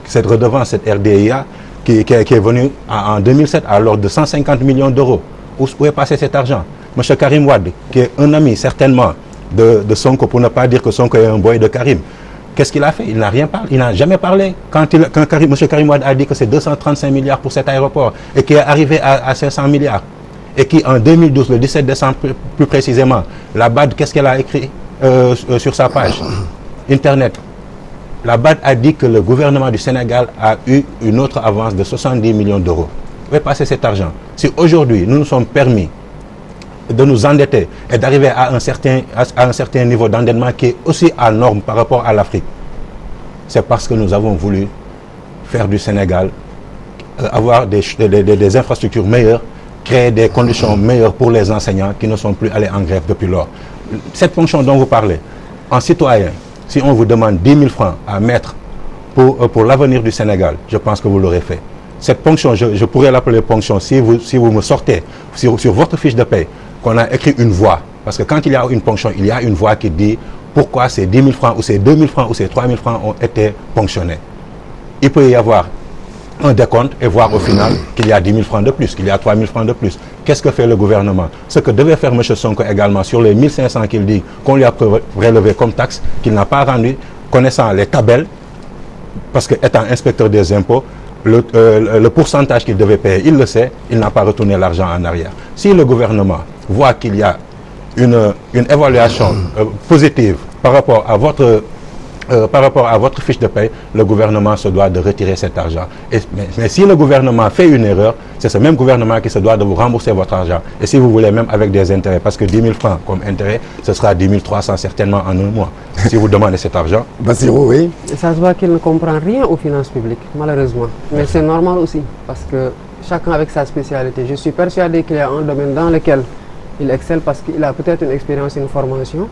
cette redevance, cette RDIA, qui est venue en 2007 à l'ordre de 150 millions d'euros. Où est passé cet argent? M. Karim Wade, qui est un ami certainement de Sonko, pour ne pas dire que Sonko est un boy de Karim, qu'est-ce qu'il a fait? Il n'a rien parlé, il n'a jamais parlé. Quand M. Karim Wade a dit que c'est 235 milliards pour cet aéroport et qui est arrivé à 500 milliards, et qui en 2012, le 17 décembre plus précisément, la BAD, qu'est-ce qu'elle a écrit sur sa page Internet? La BAD a dit que le gouvernement du Sénégal a eu une autre avance de 70 millions d'euros. Où est passé cet argent? Si aujourd'hui nous nous sommes permis de nous endetter et d'arriver à un certain niveau d'endettement qui est aussi à norme par rapport à l'Afrique, c'est parce que nous avons voulu faire du Sénégal, avoir des infrastructures meilleures, créer des conditions meilleures pour les enseignants qui ne sont plus allés en grève depuis lors. Cette ponction dont vous parlez, en citoyen, si on vous demande 10 000 francs à mettre pour l'avenir du Sénégal, je pense que vous l'aurez fait. Cette ponction, je pourrais l'appeler ponction si vous me sortez sur votre fiche de paie qu'on a écrit une voie. Parce que quand il y a une ponction, il y a une voie qui dit pourquoi ces 10 000 francs ou ces 2 000 francs ou ces 3 000 francs ont été ponctionnés. Il peut y avoir un décompte et voir au final qu'il y a 10 000 francs de plus, qu'il y a 3 000 francs de plus. Qu'est-ce que fait le gouvernement? Ce que devait faire M. Sonko également sur les 1500 qu'il dit qu'on lui a prélevé comme taxe, qu'il n'a pas rendu, connaissant les tabelles, parce que étant inspecteur des impôts, le pourcentage qu'il devait payer, il le sait, il n'a pas retourné l'argent en arrière. Si le gouvernement voit qu'il y a une évaluation positive par rapport à votre fiche de paie, le gouvernement se doit de retirer cet argent. Mais si le gouvernement fait une erreur, c'est ce même gouvernement qui se doit de vous rembourser votre argent. Et si vous voulez, même avec des intérêts, parce que 10 000 francs comme intérêt, ce sera 10 300 certainement en un mois. Si vous demandez cet argent. Bassirou, oui. Ça se voit qu'il ne comprend rien aux finances publiques, malheureusement. Mais c'est normal aussi, parce que chacun avec sa spécialité. Je suis persuadé qu'il y a un domaine dans lequel il excelle parce qu'il a peut-être une expérience, une formation.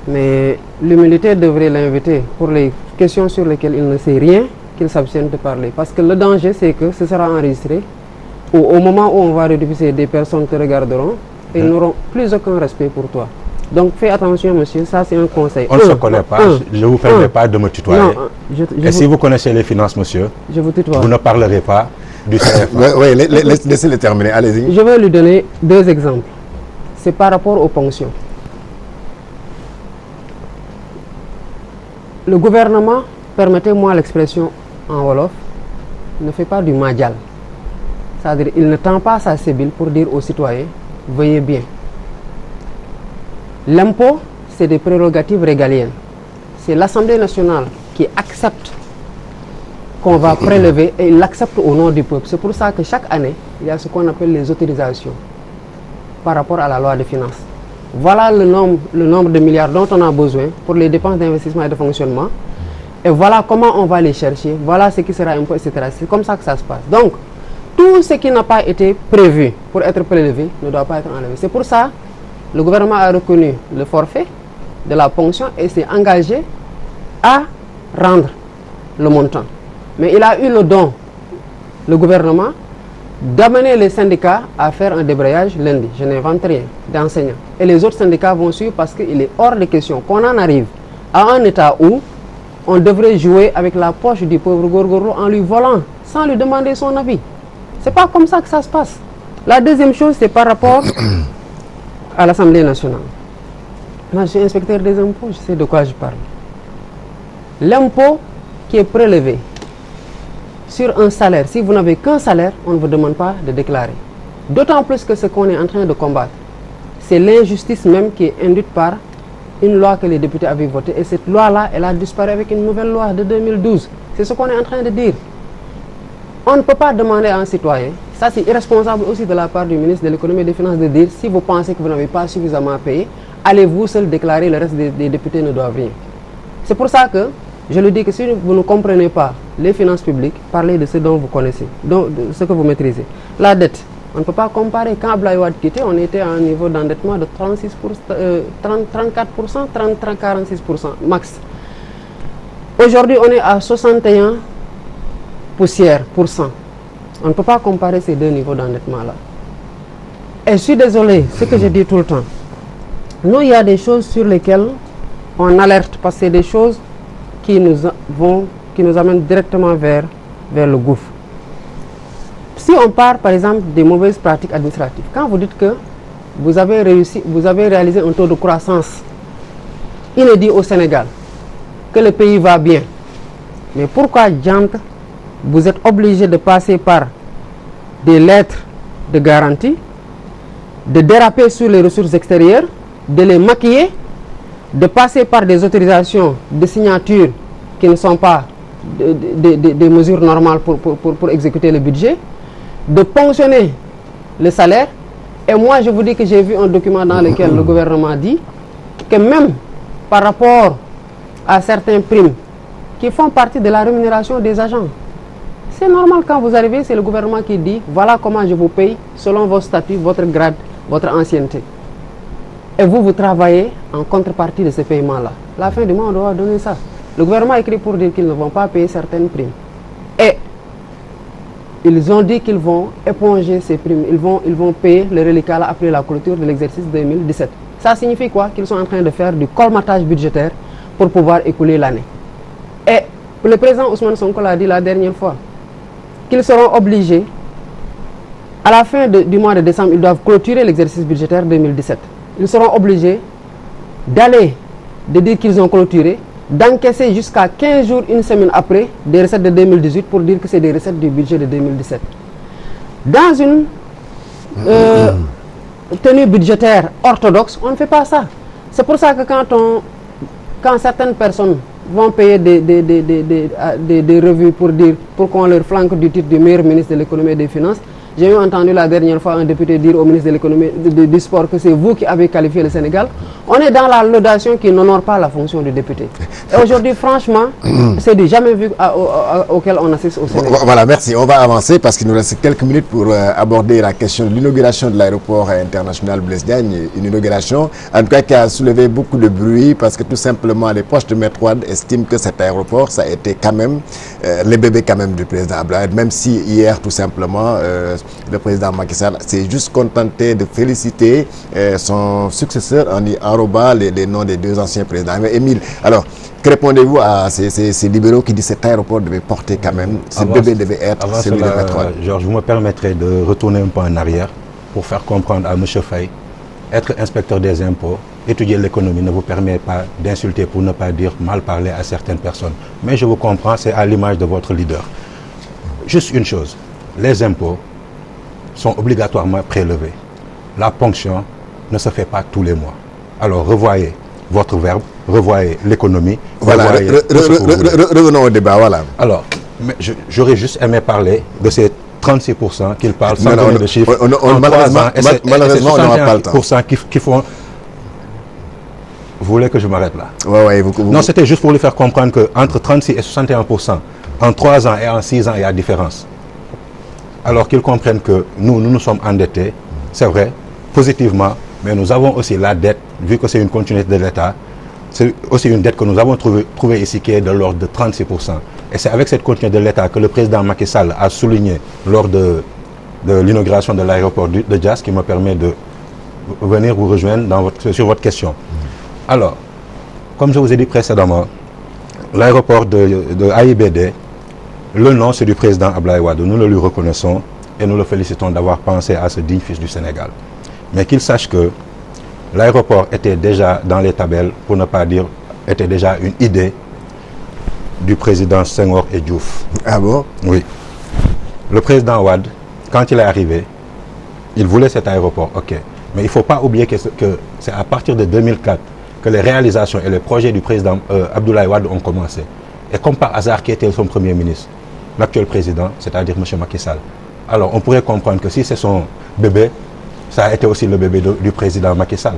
Mais l'humilité devrait l'inviter pour les questions sur lesquelles il ne sait rien, qu'il s'abstienne de parler. Parce que le danger, c'est que ce sera enregistré. Au moment où on va rediffuser, des personnes te regarderont et ils n'auront plus aucun respect pour toi. Donc fais attention, monsieur, ça c'est un conseil. On ne se connaît pas, je ne vous permets pas de me tutoyer. Et si vous connaissez les finances, monsieur, je vous tutoie. Vous ne parlerez pas du CFA. Oui, laissez-le terminer, allez-y. Je vais lui donner deux exemples. C'est par rapport aux ponctions. Le gouvernement, permettez-moi l'expression en Wolof, ne fait pas du madjal. C'est-à-dire il ne tend pas sa sébile pour dire aux citoyens, veuillez bien. L'impôt, c'est des prérogatives régaliennes. C'est l'Assemblée nationale qui accepte qu'on va prélever et il l'accepte au nom du peuple. C'est pour ça que chaque année, il y a ce qu'on appelle les autorisations par rapport à la loi de finances. Voilà le nombre de milliards dont on a besoin pour les dépenses d'investissement et de fonctionnement. Et voilà comment on va les chercher. Voilà ce qui sera impôt, etc. C'est comme ça que ça se passe. Donc, tout ce qui n'a pas été prévu pour être prélevé ne doit pas être enlevé. C'est pour ça que le gouvernement a reconnu le forfait de la ponction et s'est engagé à rendre le montant. Mais il a eu le don, le gouvernement, d'amener les syndicats à faire un débrayage lundi. Je n'invente rien, d'enseignants. Et les autres syndicats vont suivre parce qu'il est hors de question qu'on en arrive à un état où on devrait jouer avec la poche du pauvre Gorgorlo en lui volant, sans lui demander son avis. C'est pas comme ça que ça se passe. La deuxième chose, c'est par rapport à l'Assemblée nationale. Moi, je suis inspecteur des impôts, je sais de quoi je parle. L'impôt qui est prélevé sur un salaire, si vous n'avez qu'un salaire, on ne vous demande pas de déclarer. D'autant plus que ce qu'on est en train de combattre, c'est l'injustice même qui est induite par une loi que les députés avaient votée. Et cette loi-là, elle a disparu avec une nouvelle loi de 2012. C'est ce qu'on est en train de dire. On ne peut pas demander à un citoyen, ça c'est irresponsable aussi de la part du ministre de l'économie et des finances, de dire si vous pensez que vous n'avez pas suffisamment payé, allez vous seul déclarer, le reste des députés ne doivent rien. C'est pour ça que Je le dis que si vous ne comprenez pas les finances publiques, parlez de ce dont vous connaissez, de ce que vous maîtrisez. La dette, on ne peut pas comparer. Quand Abdoulaye Wade quittait, on était à un niveau d'endettement de 34%, 46% max. Aujourd'hui, on est à 61 poussières pour cent. On ne peut pas comparer ces deux niveaux d'endettement-là. Et je suis désolé, ce que je dis tout le temps. Nous, il y a des choses sur lesquelles on alerte parce que c'est des choses qui nous amènent directement vers le gouffre. Si on part par exemple des mauvaises pratiques administratives, quand vous dites que vous avez réalisé un taux de croissance inédit au Sénégal, que le pays va bien, mais pourquoi vous êtes obligé de passer par des lettres de garantie, de déraper sur les ressources extérieures, de les maquiller, de passer par des autorisations de signature qui ne sont pas des mesures normales pour exécuter le budget, de ponctionner le salaire. Et moi, je vous dis que j'ai vu un document dans lequel le gouvernement dit que même par rapport à certains primes qui font partie de la rémunération des agents, c'est normal quand vous arrivez, c'est le gouvernement qui dit voilà comment je vous paye selon vos statuts, votre grade, votre ancienneté. Et vous travaillez en contrepartie de ce paiement-là. La fin du mois, on doit donner ça. Le gouvernement écrit pour dire qu'ils ne vont pas payer certaines primes. Et ils ont dit qu'ils vont éponger ces primes. Ils vont payer le reliquat après la clôture de l'exercice 2017. Ça signifie quoi? Qu'ils sont en train de faire du colmatage budgétaire pour pouvoir écouler l'année. Et le président Ousmane Sonko l'a dit la dernière fois, qu'ils seront obligés, à la fin du mois de décembre, ils doivent clôturer l'exercice budgétaire 2017. Ils seront obligés de dire qu'ils ont clôturé, d'encaisser jusqu'à 15 jours, une semaine après, des recettes de 2018 pour dire que c'est des recettes du budget de 2017. Dans une tenue budgétaire orthodoxe, on ne fait pas ça. C'est pour ça que quand certaines personnes vont payer des revues pour qu'on leur flanque du titre du meilleur ministre de l'économie et des finances, j'ai eu entendu la dernière fois un député dire au ministre de l'économie du sport que c'est vous qui avez qualifié le Sénégal. On est dans la laudation qui n'honore pas la fonction du député. Et aujourd'hui, franchement, c'est du jamais vu auquel on assiste au Sénégal. Voilà, merci. On va avancer parce qu'il nous reste quelques minutes pour aborder la question de l'inauguration de l'aéroport international Blaise Diagne. Une inauguration, en tout cas, qui a soulevé beaucoup de bruit parce que tout simplement, les proches de Maître Wade estiment que cet aéroport, ça a été quand même le bébé quand même du président Abdoulaye Wade, même si hier, tout simplement, le président Macky Sall s'est juste contenté de féliciter son successeur en y enrobant les noms des deux anciens présidents. Mais Émile, alors, que répondez-vous à ces libéraux qui disent que cet aéroport devait porter quand même, ce bébé devait être celui de Maître Wade? Georges, vous me permettrez de retourner un peu en arrière pour faire comprendre à M. Faye, être inspecteur des impôts, étudier l'économie ne vous permet pas d'insulter pour ne pas dire mal parler à certaines personnes. Mais je vous comprends, c'est à l'image de votre leader. Juste une chose, les impôts sont obligatoirement prélevés. La ponction ne se fait pas tous les mois. Alors revoyez votre verbe, revoyez l'économie. Voilà, revenons au débat, voilà. Alors, j'aurais juste aimé parler de ces 36% qu'ils parlent sans donner de chiffres. Malheureusement, on n'aura pas le temps. Qui font... Vous voulez que je m'arrête là? Ouais, Non, c'était juste pour lui faire comprendre qu'entre 36 et 61%, en 3 ans et en 6 ans, il y a différence. Alors qu'ils comprennent que nous sommes endettés, c'est vrai, positivement, mais nous avons aussi la dette, vu que c'est une continuité de l'État, c'est aussi une dette que nous avons trouvée ici qui est de l'ordre de 36%. Et c'est avec cette continuité de l'État que le président Macky Sall a souligné lors de l'inauguration de l'aéroport de Diass, qui me permet de venir vous rejoindre sur votre question. Alors, comme je vous ai dit précédemment, l'aéroport de AIBD, le nom, c'est du président Abdoulaye Wade. Nous le lui reconnaissons et nous le félicitons d'avoir pensé à ce digne fils du Sénégal. Mais qu'il sache que l'aéroport était déjà dans les tabelles, pour ne pas dire, était déjà une idée du président Senghor et Diouf. Ah bon? Oui. Le président Wade, quand il est arrivé, il voulait cet aéroport, ok. Mais il ne faut pas oublier que c'est à partir de 2004 que les réalisations et les projets du président Abdoulaye Wade ont commencé. Et comme par hasard, qui était son premier ministre? L'actuel président, c'est-à-dire M. Macky Sall. Alors, on pourrait comprendre que si c'est son bébé, ça a été aussi le bébé du président Macky Sall.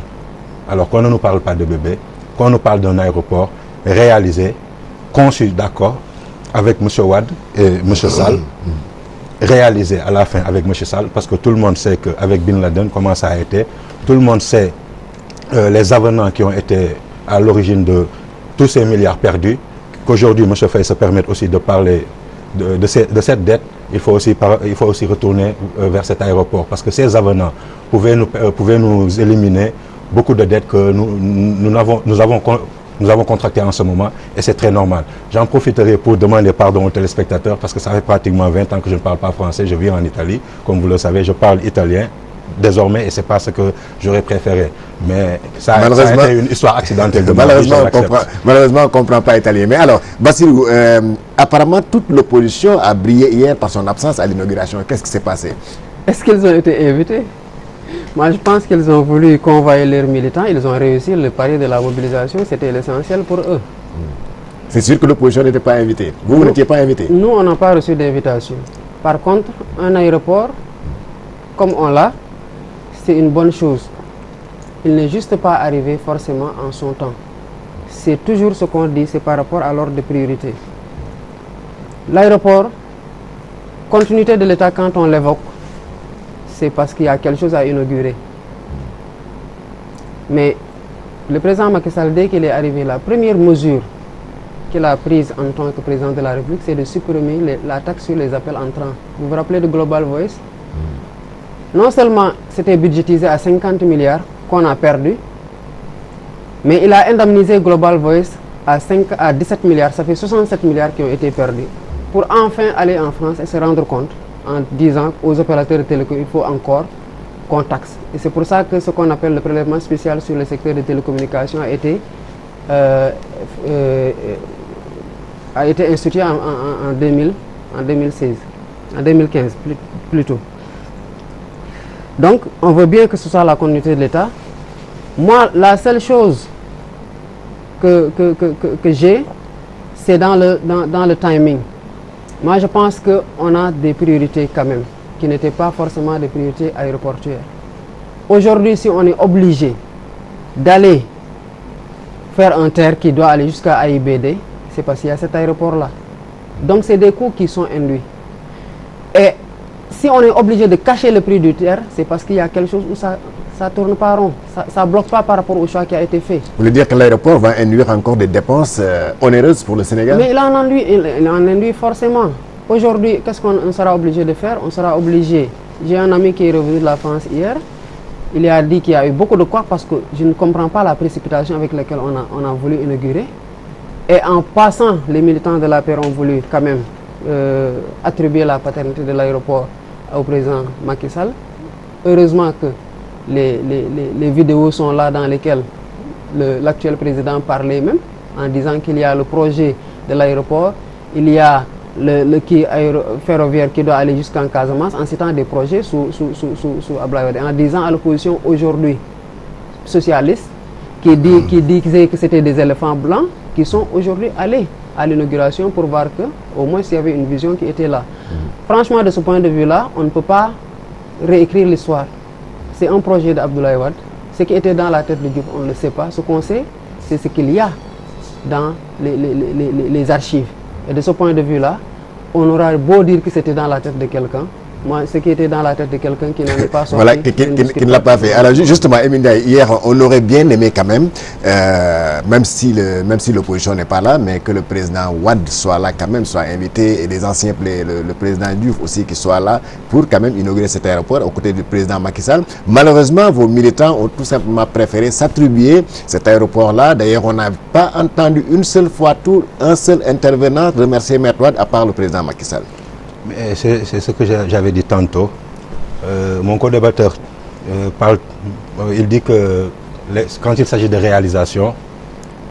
Alors qu'on ne nous parle pas de bébé, qu'on nous parle d'un aéroport réalisé conçu d'accord avec M. Wade et M. Sall, réalisé à la fin avec M. Sall, parce que tout le monde sait qu'avec Bin Laden, comment ça a été, tout le monde sait les avenants qui ont été à l'origine de tous ces milliards perdus, qu'aujourd'hui M. Faye se permette aussi de parler de cette dette. Il faut aussi retourner vers cet aéroport, parce que ces avenants pouvaient nous éliminer beaucoup de dettes que nous avons contractées en ce moment, et c'est très normal. J'en profiterai pour demander pardon aux téléspectateurs, parce que ça fait pratiquement 20 ans que je ne parle pas français, je vis en Italie, comme vous le savez, je parle italien désormais, et c'est pas ce que j'aurais préféré. Mais ça a été une histoire accidentelle de malheureusement, on ne comprend pas italien. Mais alors, Bassirou, apparemment, toute l'opposition a brillé hier par son absence à l'inauguration. Qu'est-ce qui s'est passé? Est-ce qu'ils ont été invités? Moi, je pense qu'ils ont voulu convoyer leurs militants. Ils ont réussi le pari de la mobilisation. C'était l'essentiel pour eux. C'est sûr que l'opposition n'était pas invitée. Vous n'étiez pas invité? Nous, on n'a pas reçu d'invitation. Par contre, un aéroport, comme on l'a, c'est une bonne chose. Il n'est juste pas arrivé forcément en son temps. C'est toujours ce qu'on dit, c'est par rapport à l'ordre de priorité. L'aéroport, continuité de l'État, quand on l'évoque, c'est parce qu'il y a quelque chose à inaugurer. Mais le président Macky Sall, dès qu'il est arrivé, la première mesure qu'il a prise en tant que président de la République, c'est de supprimer la taxe sur les appels entrants. Vous vous rappelez de Global Voice? Non seulement c'était budgétisé à 50 milliards qu'on a perdu, mais il a indemnisé Global Voice à 17 milliards. Ça fait 67 milliards qui ont été perdus. Pour enfin aller en France et se rendre compte, en disant aux opérateurs de télécom, il faut encore qu'on taxe. Et c'est pour ça que ce qu'on appelle le prélèvement spécial sur le secteur des télécommunications a été institué en 2016, en 2015 plutôt. Donc, on veut bien que ce soit la continuité de l'État. Moi, la seule chose que j'ai, c'est dans le timing. Moi, je pense qu'on a des priorités quand même, qui n'étaient pas forcément des priorités aéroportuaires. Aujourd'hui, si on est obligé d'aller faire un TER qui doit aller jusqu'à AIBD, c'est parce qu'il y a cet aéroport-là. Donc, c'est des coûts qui sont induits. Et si on est obligé de cacher le prix du TER, c'est parce qu'il y a quelque chose où ça ne tourne pas rond. Ça ne bloque pas par rapport au choix qui a été fait. Vous voulez dire que l'aéroport va induire encore des dépenses onéreuses pour le Sénégal? Mais il en induit forcément. Aujourd'hui, qu'est-ce qu'on sera obligé de faire? On sera obligé. J'ai un ami qui est revenu de la France hier. Il a dit qu'il y a eu beaucoup de quoi, parce que je ne comprends pas la précipitation avec laquelle on a voulu inaugurer. Et en passant, les militants de l'APR ont voulu quand même attribuer la paternité de l'aéroport au président Macky Sall. Heureusement que les vidéos sont là dans lesquelles l'actuel président parlait même, en disant qu'il y a le projet de l'aéroport, il y a le quai ferroviaire qui doit aller jusqu'en Casamance, en citant des projets sous Abdoulaye Wade, en disant à l'opposition aujourd'hui socialiste, qui disait que c'était des éléphants blancs, qui sont aujourd'hui allés à l'inauguration pour voir que au moins s'il y avait une vision qui était là. Franchement, de ce point de vue-là, on ne peut pas réécrire l'histoire. C'est un projet d'Abdoulaye Wade. Ce qui était dans la tête de Diop, on ne le sait pas. Ce qu'on sait, c'est ce qu'il y a dans les archives. Et de ce point de vue-là, on aura beau dire que c'était dans la tête de quelqu'un. Moi, ce qui était dans la tête de quelqu'un qui n'en est pas sorti. Voilà, qui ne l'a pas fait. Alors justement, Eminda, hier, on aurait bien aimé quand même, même si l'opposition n'est pas là, mais que le président Wade soit là quand même, soit invité, et les anciens, le président Diouf aussi qui soit là, pour quand même inaugurer cet aéroport aux côtés du président Macky Sall. Malheureusement, vos militants ont tout simplement préféré s'attribuer cet aéroport-là. D'ailleurs, on n'a pas entendu une seule fois un seul intervenant remercier Maître Wade à part le président Macky Sall. C'est ce que j'avais dit tantôt. Mon co-débatteur il dit que quand il s'agit de réalisation,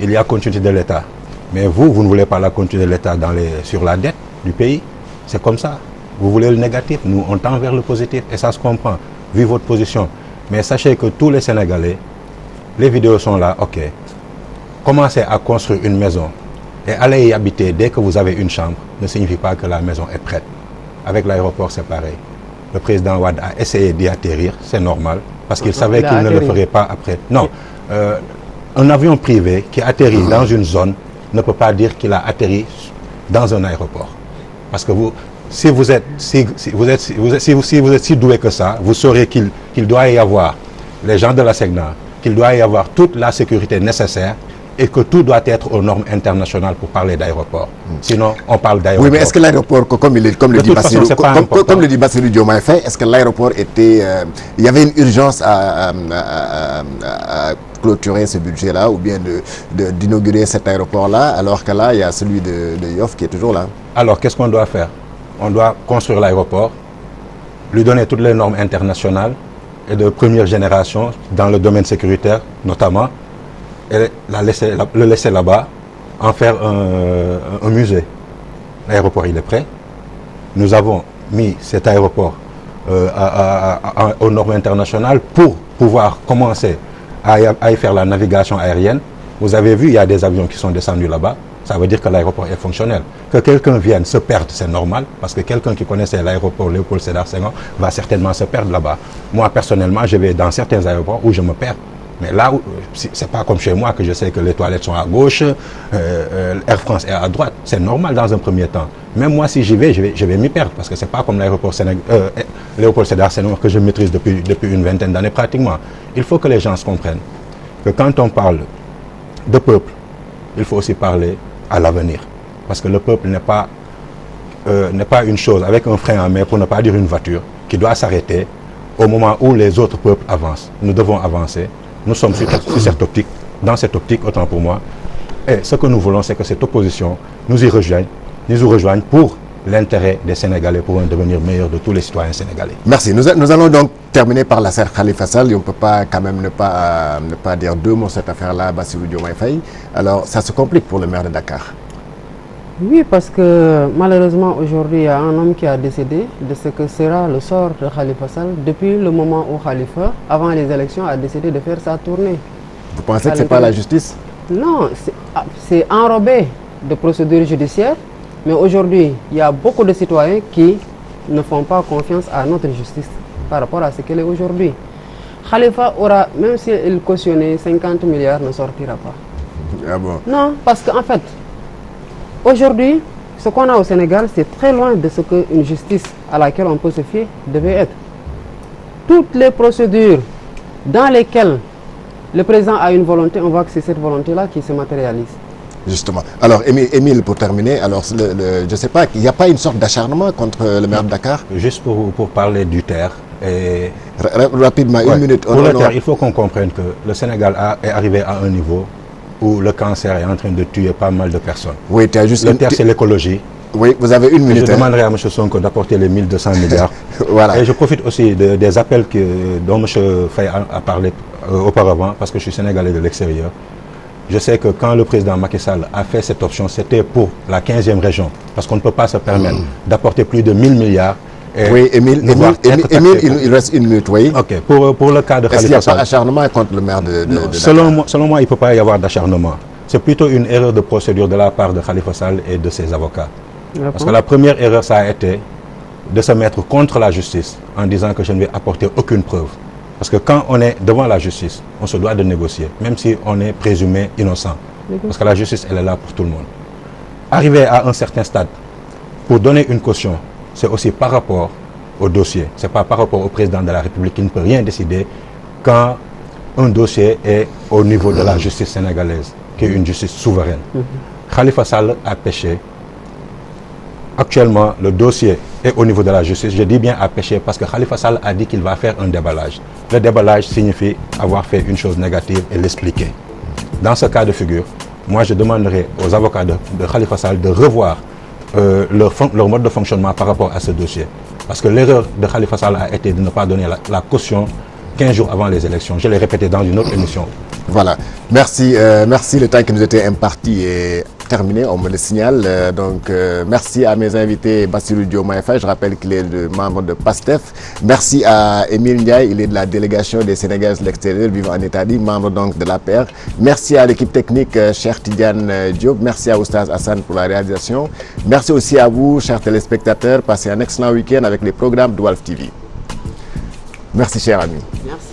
il y a continuité de l'État. Mais vous ne voulez pas la continuité de l'État sur la dette du pays. C'est comme ça. Vous voulez le négatif, nous on tend vers le positif, et ça se comprend, vu votre position. Mais sachez que tous les Sénégalais, les vidéos sont là, ok. Commencez à construire une maison et aller y habiter dès que vous avez une chambre ne signifie pas que la maison est prête. Avec l'aéroport, c'est pareil. Le président Wade a essayé d'y atterrir, c'est normal, parce qu'il savait qu'il ne le ferait pas après. Non, un avion privé qui atterrit dans une zone ne peut pas dire qu'il a atterri dans un aéroport. Parce que si vous êtes si doué que ça, vous saurez qu'il doit y avoir les gens de la SECNA, qu'il doit y avoir toute la sécurité nécessaire et que tout doit être aux normes internationales pour parler d'aéroport. Sinon, on parle d'aéroport. Oui, mais est-ce que l'aéroport, comme le dit Bassirou Diomaye Faye, est-ce que l'aéroport était... il y avait une urgence à clôturer ce budget-là ou bien d'inaugurer cet aéroport-là, alors que là, il y a celui de Yoff qui est toujours là? Alors, qu'est-ce qu'on doit faire? On doit construire l'aéroport, lui donner toutes les normes internationales et de première génération dans le domaine sécuritaire notamment, et le laisser là-bas, en faire un musée. L'aéroport, il est prêt. Nous avons mis cet aéroport aux normes internationales pour pouvoir commencer à y faire la navigation aérienne. Vous avez vu, il y a des avions qui sont descendus là-bas. Ça veut dire que l'aéroport est fonctionnel. Que quelqu'un vienne se perdre, c'est normal, parce que quelqu'un qui connaissait l'aéroport Léopold Sédar Senghor va certainement se perdre là-bas. Moi, personnellement, je vais dans certains aéroports où je me perds. Mais là, c'est pas comme chez moi que je sais que les toilettes sont à gauche, Air France est à droite. C'est normal dans un premier temps. Même moi, si j'y vais, je vais m'y perdre, parce que c'est pas comme l'aéroport Léopold Sédar Senghor que je maîtrise depuis une vingtaine d'années pratiquement. Il faut que les gens se comprennent que quand on parle de peuple, il faut aussi parler à l'avenir. Parce que le peuple n'est pas une chose avec un frein à main, pour ne pas dire une voiture, qui doit s'arrêter au moment où les autres peuples avancent. Nous devons avancer. Nous sommes sur cette optique, dans cette optique, autant pour moi. Et ce que nous voulons, c'est que cette opposition nous y rejoigne pour l'intérêt des Sénégalais, pour un devenir meilleur de tous les citoyens sénégalais. Merci. Nous allons donc terminer par l'affaire Khalifa Sall. Et on ne peut pas quand même ne pas dire deux mots sur cette affaire-là, Bassirou Diomaye Faye. Alors, ça se complique pour le maire de Dakar. Oui, parce que malheureusement, aujourd'hui, il y a un homme qui a décidé de ce que sera le sort de Khalifa Sall depuis le moment où Khalifa, avant les élections, a décidé de faire sa tournée. Vous pensez que ce n'est pas la justice? Non, c'est enrobé de procédures judiciaires. Mais aujourd'hui, il y a beaucoup de citoyens qui ne font pas confiance à notre justice par rapport à ce qu'elle est aujourd'hui. Khalifa aura, même s'il cautionnait 50 milliards, ne sortira pas. Ah bon? Non, parce qu'en fait, aujourd'hui, ce qu'on a au Sénégal, c'est très loin de ce qu'une justice à laquelle on peut se fier devait être. Toutes les procédures dans lesquelles le président a une volonté, on voit que c'est cette volonté-là qui se matérialise. Justement. Alors, Émile, pour terminer, alors, je ne sais pas, il n'y a pas une sorte d'acharnement contre le maire de Dakar? Juste pour parler du terre. Et... Rapidement, une minute. Pour le terre, il faut qu'on comprenne que le Sénégal est arrivé à un niveau où le cancer est en train de tuer pas mal de personnes. Oui, tu as juste... Le terre, c'est l'écologie. Oui, vous avez une minute. Je demanderai à M. Sonko d'apporter les 1200 milliards. Voilà. Et je profite aussi des appels dont M. Faye a parlé auparavant, parce que je suis Sénégalais de l'extérieur. Je sais que quand le président Macky Sall a fait cette option, c'était pour la 15e région. Parce qu'on ne peut pas se permettre d'apporter plus de 1000 milliards. Oui, Émile, il reste une minute, oui. Ok, pour le cas de Khalifa Sall. Est-ce qu'il n'y a pas d'acharnement contre le maire de Dakar? Selon moi, il ne peut pas y avoir d'acharnement. C'est plutôt une erreur de procédure de la part de Khalifa Sall et de ses avocats. Parce que la première erreur, ça a été de se mettre contre la justice en disant que je ne vais apporter aucune preuve. Parce que quand on est devant la justice, on se doit de négocier, même si on est présumé innocent. Parce que la justice, elle est là pour tout le monde. Arriver à un certain stade, pour donner une caution, c'est aussi par rapport au dossier. Ce n'est pas par rapport au président de la République qui ne peut rien décider quand un dossier est au niveau de la justice sénégalaise, qui est une justice souveraine. Khalifa Sall a péché. Actuellement, le dossier est au niveau de la justice. Je dis bien à pécher parce que Khalifa Sall a dit qu'il va faire un déballage. Le déballage signifie avoir fait une chose négative et l'expliquer. Dans ce cas de figure, moi je demanderai aux avocats de Khalifa Sall de revoir leur mode de fonctionnement par rapport à ce dossier. Parce que l'erreur de Khalifa Sall a été de ne pas donner la caution 15 jours avant les élections. Je l'ai répété dans une autre émission. Voilà. Merci. Merci. Le temps qui nous était imparti est terminé, on me le signale. Merci à mes invités, Bassirou Diomaye Faye, je rappelle qu'il est le membre de PASTEF. Merci à Émile Ndiaye, il est de la délégation des Sénégalais de l'extérieur vivant en Italie, membre donc de l'APR. Merci à l'équipe technique, cher Tidiane Diop. Merci à Oustaz Hassan pour la réalisation. Merci aussi à vous, chers téléspectateurs. Passez un excellent week-end avec les programmes de Walf TV. Merci, cher ami. Merci.